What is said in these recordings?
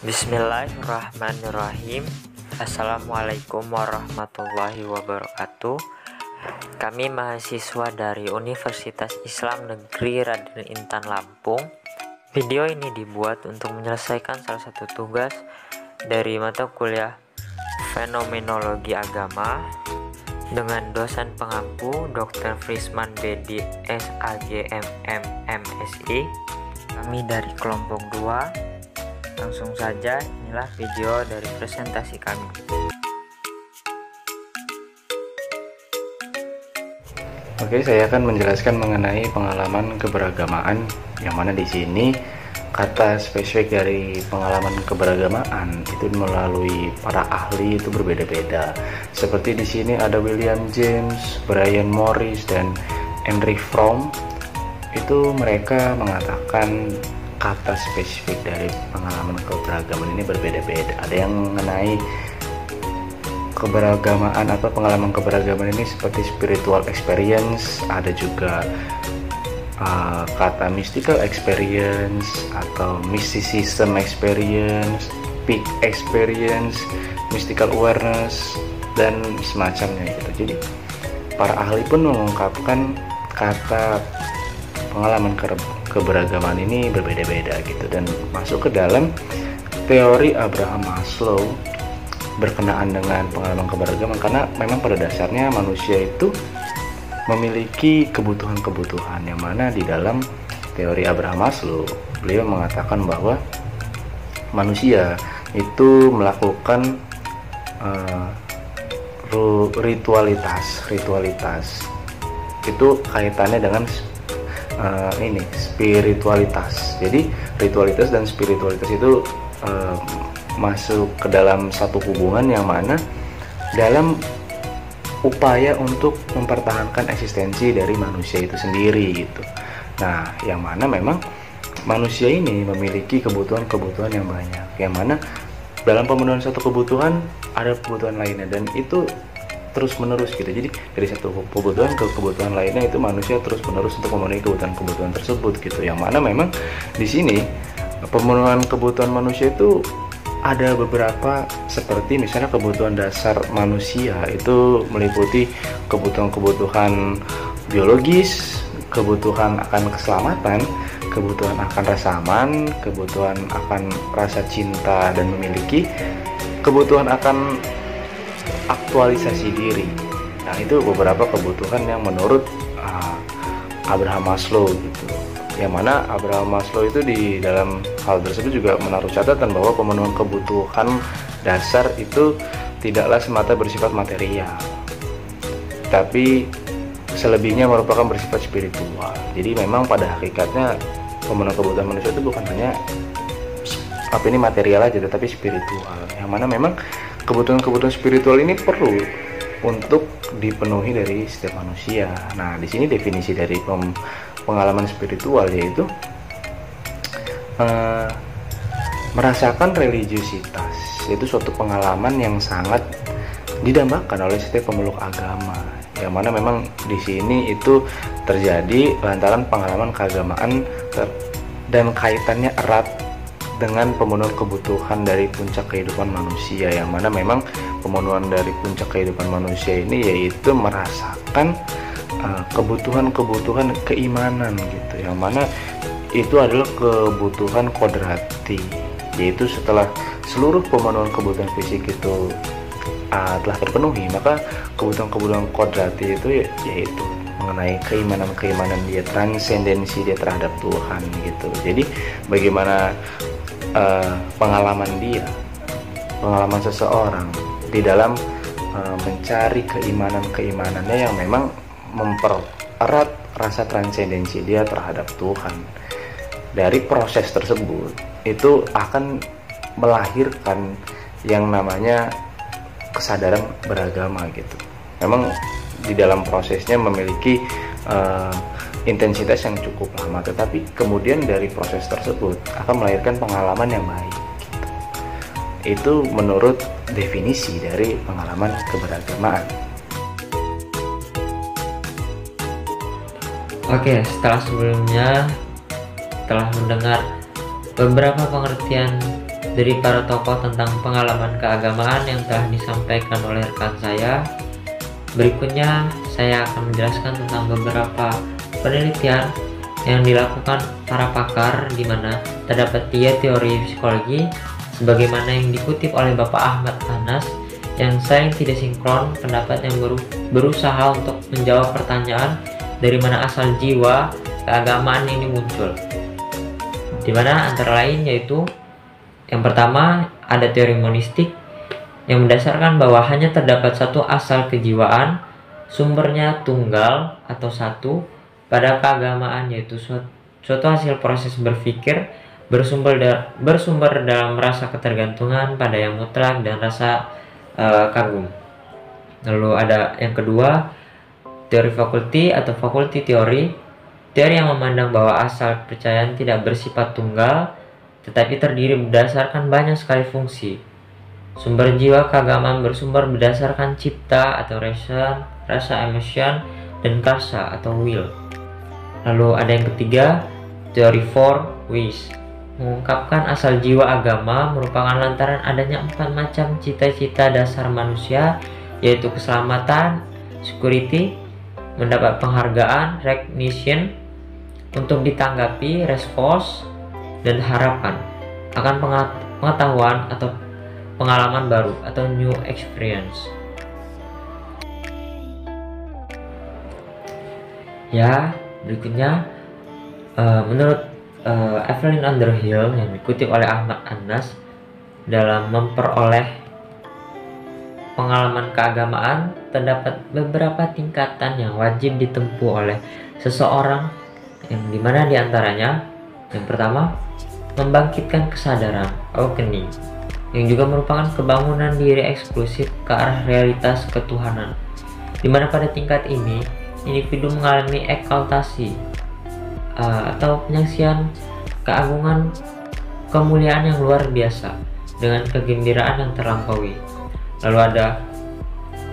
Bismillahirrahmanirrahim. Assalamualaikum warahmatullahi wabarakatuh. Kami mahasiswa dari Universitas Islam Negeri Raden Intan Lampung. Video ini dibuat untuk menyelesaikan salah satu tugas dari mata kuliah Fenomenologi Agama dengan dosen pengampu Dr. Frisman Bedi SAGMM MSI. Kami dari kelompok 2. Langsung saja, inilah video dari presentasi kami. Oke, saya akan menjelaskan mengenai pengalaman keberagamaan, yang mana di sini kata spesifik dari pengalaman keberagamaan itu melalui para ahli itu berbeda-beda. Seperti di sini ada William James, Brian Morris, dan Henry Fromm. Itu mereka mengatakan kata spesifik dari pengalaman keberagaman ini berbeda-beda. Ada yang mengenai keberagamaan atau pengalaman keberagaman ini seperti spiritual experience, ada juga kata mystical experience atau mysticism experience, peak experience, mystical awareness, dan semacamnya gitu. Jadi para ahli pun mengungkapkan kata pengalaman keberagaman ini berbeda-beda gitu, dan masuk ke dalam teori Abraham Maslow berkenaan dengan pengalaman keberagaman, karena memang pada dasarnya manusia itu memiliki kebutuhan-kebutuhan, yang mana di dalam teori Abraham Maslow beliau mengatakan bahwa manusia itu melakukan ritualitas itu kaitannya dengan spiritualitas. Jadi ritualitas dan spiritualitas itu masuk ke dalam satu hubungan, yang mana dalam upaya untuk mempertahankan eksistensi dari manusia itu sendiri gitu. Nah, yang mana memang manusia ini memiliki kebutuhan-kebutuhan yang banyak, yang mana dalam pemenuhan satu kebutuhan ada kebutuhan lainnya, dan itu terus menerus gitu. Jadi dari satu kebutuhan ke kebutuhan lainnya itu manusia terus menerus untuk memenuhi kebutuhan-kebutuhan tersebut gitu. Yang mana memang di sini pemenuhan kebutuhan manusia itu ada beberapa, seperti misalnya kebutuhan dasar manusia itu meliputi kebutuhan-kebutuhan biologis, kebutuhan akan keselamatan, kebutuhan akan rasa aman, kebutuhan akan rasa cinta dan memiliki, kebutuhan akan aktualisasi diri. Nah, itu beberapa kebutuhan yang menurut Abraham Maslow gitu. Yang mana Abraham Maslow itu di dalam hal tersebut juga menaruh catatan bahwa pemenuhan kebutuhan dasar itu tidaklah semata bersifat material, tapi selebihnya merupakan bersifat spiritual. Jadi memang pada hakikatnya pemenuhan kebutuhan manusia itu bukan hanya material aja, tetapi spiritual. Yang mana memang kebutuhan-kebutuhan spiritual ini perlu untuk dipenuhi dari setiap manusia. Nah, di sini definisi dari pengalaman spiritual yaitu merasakan religiusitas, yaitu suatu pengalaman yang sangat didambakan oleh setiap pemeluk agama. Yang mana memang di sini itu terjadi lantaran pengalaman keagamaan dan kaitannya erat dengan pemenuhan kebutuhan dari puncak kehidupan manusia, yang mana memang pemenuhan dari puncak kehidupan manusia ini yaitu merasakan kebutuhan-kebutuhan keimanan gitu, yang mana itu adalah kebutuhan kodrati, yaitu setelah seluruh pemenuhan kebutuhan fisik itu telah terpenuhi, maka kebutuhan-kebutuhan kodrati itu yaitu mengenai keimanan dia, transendensi dia terhadap Tuhan gitu. Jadi bagaimana pengalaman seseorang di dalam mencari keimanannya yang memang mempererat rasa transendensi dia terhadap Tuhan. Dari proses tersebut itu akan melahirkan yang namanya kesadaran beragama gitu. Memang di dalam prosesnya memiliki intensitas yang cukup lama, tetapi kemudian dari proses tersebut akan melahirkan pengalaman yang baik gitu. Itu menurut definisi dari pengalaman keberagamaan. Oke, setelah sebelumnya telah mendengar beberapa pengertian dari para tokoh tentang pengalaman keagamaan yang telah disampaikan oleh rekan saya. Berikutnya saya akan menjelaskan tentang beberapa penelitian yang dilakukan para pakar, di mana terdapat 3 teori psikologi sebagaimana yang dikutip oleh Bapak Ahmad Anas, yang saling tidak sinkron pendapat yang berusaha untuk menjawab pertanyaan dari mana asal jiwa keagamaan ini muncul, di mana antara lain yaitu yang pertama ada teori monistik yang mendasarkan bahwa hanya terdapat satu asal kejiwaan, sumbernya tunggal atau satu pada keagamaan, yaitu suatu hasil proses berpikir bersumber dalam rasa ketergantungan pada yang mutlak dan rasa kagum. Lalu ada yang kedua, teori fakulti atau faculty theory, teori yang memandang bahwa asal kepercayaan tidak bersifat tunggal tetapi terdiri berdasarkan banyak sekali fungsi. Sumber jiwa keagamaan bersumber berdasarkan cipta atau reason, rasa emotion, dan karsa atau will. Lalu ada yang ketiga, teori four ways, mengungkapkan asal jiwa agama merupakan lantaran adanya 4 macam cita-cita dasar manusia, yaitu keselamatan, security, mendapat penghargaan, recognition, untuk ditanggapi, response, dan harapan akan pengetahuan atau pengalaman baru atau new experience. Ya, berikutnya menurut Evelyn Underhill yang dikutip oleh Ahmad Anas, dalam memperoleh pengalaman keagamaan terdapat beberapa tingkatan yang wajib ditempuh oleh seseorang, yang dimana diantaranya yang pertama, membangkitkan kesadaran awakening, yang juga merupakan kebangunan diri eksklusif ke arah realitas ketuhanan, di mana pada tingkat ini individu mengalami eksaltasi atau penyaksian keagungan kemuliaan yang luar biasa dengan kegembiraan yang terlampaui. Lalu ada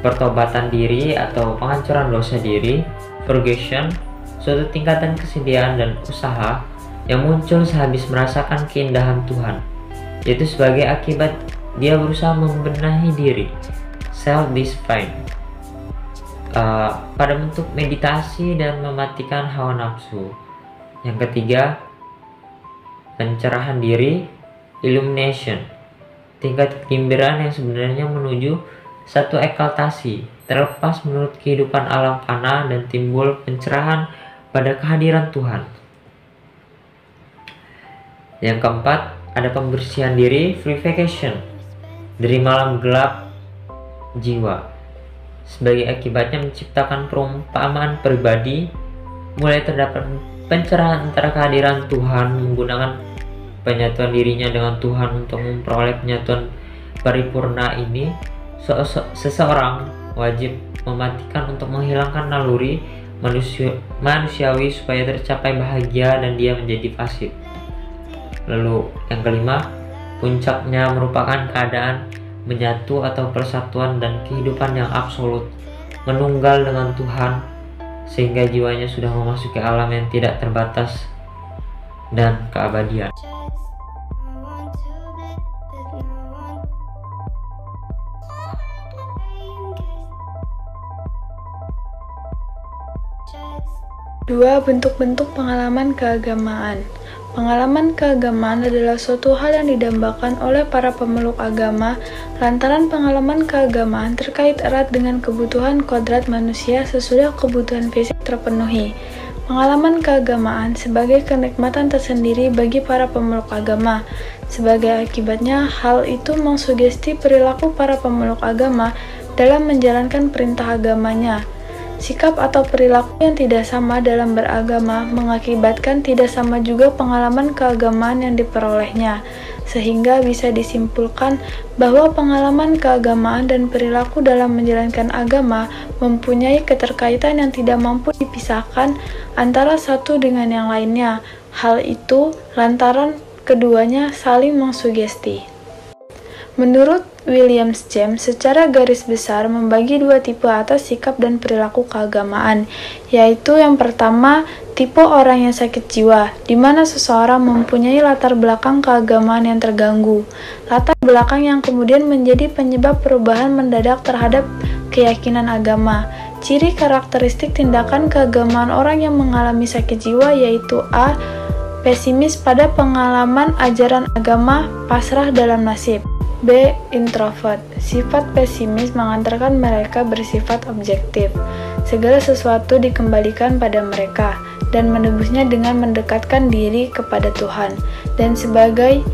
pertobatan diri atau penghancuran dosa diri, purgation, suatu tingkatan kesediaan dan usaha yang muncul sehabis merasakan keindahan Tuhan, yaitu sebagai akibat dia berusaha membenahi diri, self-discipline, pada bentuk meditasi dan mematikan hawa nafsu. Yang ketiga, pencerahan diri, illumination, tingkat kegembiraan yang sebenarnya menuju satu eksaltasi terlepas menurut kehidupan alam fana dan timbul pencerahan pada kehadiran Tuhan. Yang keempat, ada pembersihan diri, purification, dari malam gelap jiwa. Sebagai akibatnya menciptakan perumpamaan pribadi, mulai terdapat pencerahan antara kehadiran Tuhan menggunakan penyatuan dirinya dengan Tuhan. Untuk memperoleh penyatuan paripurna ini, seseorang wajib mematikan untuk menghilangkan naluri manusiawi supaya tercapai bahagia dan dia menjadi fasik. Lalu yang kelima, puncaknya merupakan keadaan menyatu atau persatuan dan kehidupan yang absolut, menunggal dengan Tuhan, sehingga jiwanya sudah memasuki alam yang tidak terbatas dan keabadian. Dua, bentuk-bentuk pengalaman keagamaan. Pengalaman keagamaan adalah suatu hal yang didambakan oleh para pemeluk agama lantaran pengalaman keagamaan terkait erat dengan kebutuhan kodrat manusia sesudah kebutuhan fisik terpenuhi. Pengalaman keagamaan sebagai kenikmatan tersendiri bagi para pemeluk agama. Sebagai akibatnya, hal itu mengsugesti perilaku para pemeluk agama dalam menjalankan perintah agamanya. Sikap atau perilaku yang tidak sama dalam beragama mengakibatkan tidak sama juga pengalaman keagamaan yang diperolehnya, sehingga bisa disimpulkan bahwa pengalaman keagamaan dan perilaku dalam menjalankan agama mempunyai keterkaitan yang tidak mampu dipisahkan antara satu dengan yang lainnya. Hal itu lantaran keduanya saling mengsugesti. Menurut Williams James, secara garis besar membagi dua tipe atas sikap dan perilaku keagamaan, yaitu yang pertama, tipe orang yang sakit jiwa, di mana seseorang mempunyai latar belakang keagamaan yang terganggu, latar belakang yang kemudian menjadi penyebab perubahan mendadak terhadap keyakinan agama. Ciri karakteristik tindakan keagamaan orang yang mengalami sakit jiwa yaitu A. Pesimis pada pengalaman ajaran agama, pasrah dalam nasib. B. Introvert. Sifat pesimis mengantarkan mereka bersifat objektif. Segala sesuatu dikembalikan pada mereka dan menebusnya dengan mendekatkan diri kepada Tuhan. Dan sebagai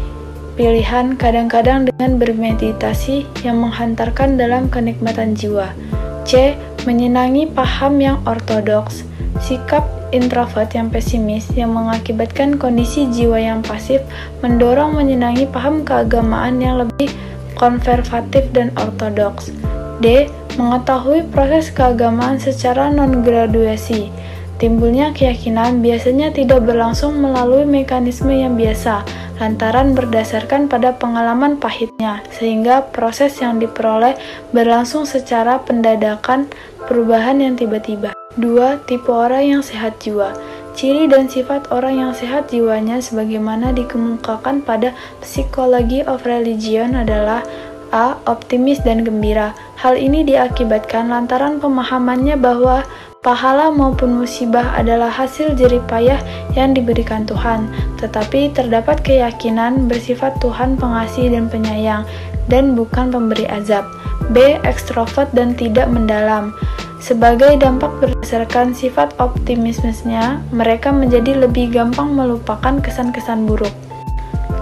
pilihan, kadang-kadang dengan bermeditasi yang menghantarkan dalam kenikmatan jiwa. C. Menyenangi paham yang ortodoks. Sikap introvert yang pesimis yang mengakibatkan kondisi jiwa yang pasif mendorong menyenangi paham keagamaan yang lebih konservatif dan ortodoks. D. Mengetahui proses keagamaan secara non-graduasi. Timbulnya keyakinan biasanya tidak berlangsung melalui mekanisme yang biasa, lantaran berdasarkan pada pengalaman pahitnya, sehingga proses yang diperoleh berlangsung secara pendadakan, perubahan yang tiba-tiba. 2. Tipe orang yang sehat jiwa. Ciri dan sifat orang yang sehat jiwanya sebagaimana dikemukakan pada Psychology of Religion adalah A. Optimis dan gembira. Hal ini diakibatkan lantaran pemahamannya bahwa pahala maupun musibah adalah hasil jerih payah yang diberikan Tuhan, tetapi terdapat keyakinan bersifat Tuhan pengasih dan penyayang, dan bukan pemberi azab. B. Ekstrovert dan tidak mendalam. Sebagai dampak berdasarkan sifat optimismenya, mereka menjadi lebih gampang melupakan kesan-kesan buruk.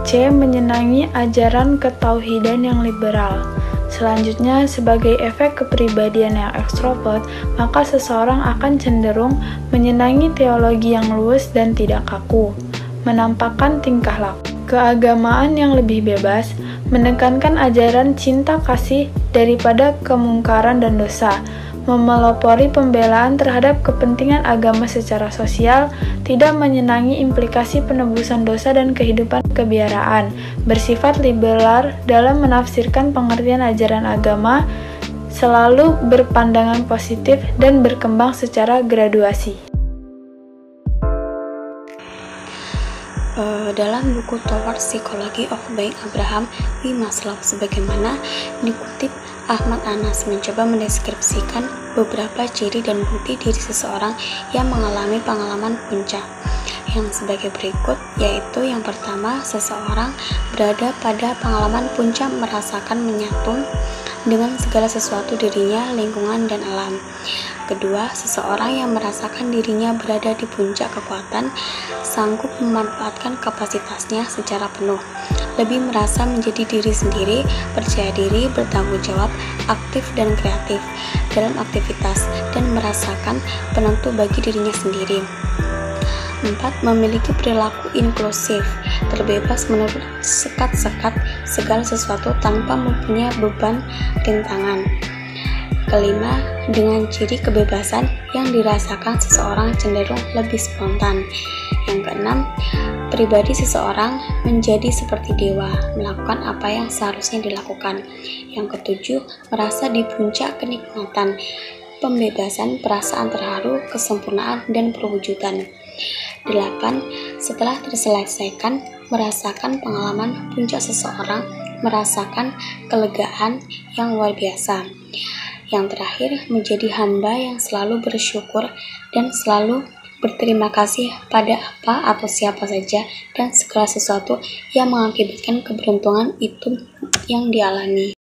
C. Menyenangi ajaran ketauhidan yang liberal. Selanjutnya, sebagai efek kepribadian yang ekstrovert, maka seseorang akan cenderung menyenangi teologi yang luwes dan tidak kaku, menampakkan tingkah laku keagamaan yang lebih bebas, menekankan ajaran cinta kasih daripada kemungkaran dan dosa, memelopori pembelaan terhadap kepentingan agama secara sosial, tidak menyenangi implikasi penebusan dosa dan kehidupan kebiaraan, bersifat liberal dalam menafsirkan pengertian ajaran agama, selalu berpandangan positif dan berkembang secara graduasi. Dalam buku Towards Psychology of Being Abraham W. Maslow, sebagaimana dikutip, Ahmad Anas mencoba mendeskripsikan beberapa ciri dan bukti diri seseorang yang mengalami pengalaman puncak yang sebagai berikut, yaitu yang pertama, seseorang berada pada pengalaman puncak merasakan menyatu dengan segala sesuatu dirinya, lingkungan, dan alam. Kedua, seseorang yang merasakan dirinya berada di puncak kekuatan, sanggup memanfaatkan kapasitasnya secara penuh, lebih merasa menjadi diri sendiri, percaya diri, bertanggung jawab, aktif dan kreatif dalam aktivitas, dan merasakan penentu bagi dirinya sendiri. 4. Memiliki perilaku inklusif, terbebas menurut sekat-sekat segala sesuatu tanpa mempunyai beban rintangan. Kelima, dengan ciri kebebasan yang dirasakan seseorang cenderung lebih spontan. Yang keenam, pribadi seseorang menjadi seperti dewa, melakukan apa yang seharusnya dilakukan. Yang ketujuh, merasa di puncak kenikmatan, pembebasan, perasaan terharu, kesempurnaan, dan perwujudan. 8. Setelah terselesaikan merasakan pengalaman puncak seseorang, merasakan kelegaan yang luar biasa. Yang terakhir, menjadi hamba yang selalu bersyukur dan selalu berterima kasih pada apa atau siapa saja dan segala sesuatu yang mengakibatkan keberuntungan itu yang dialami.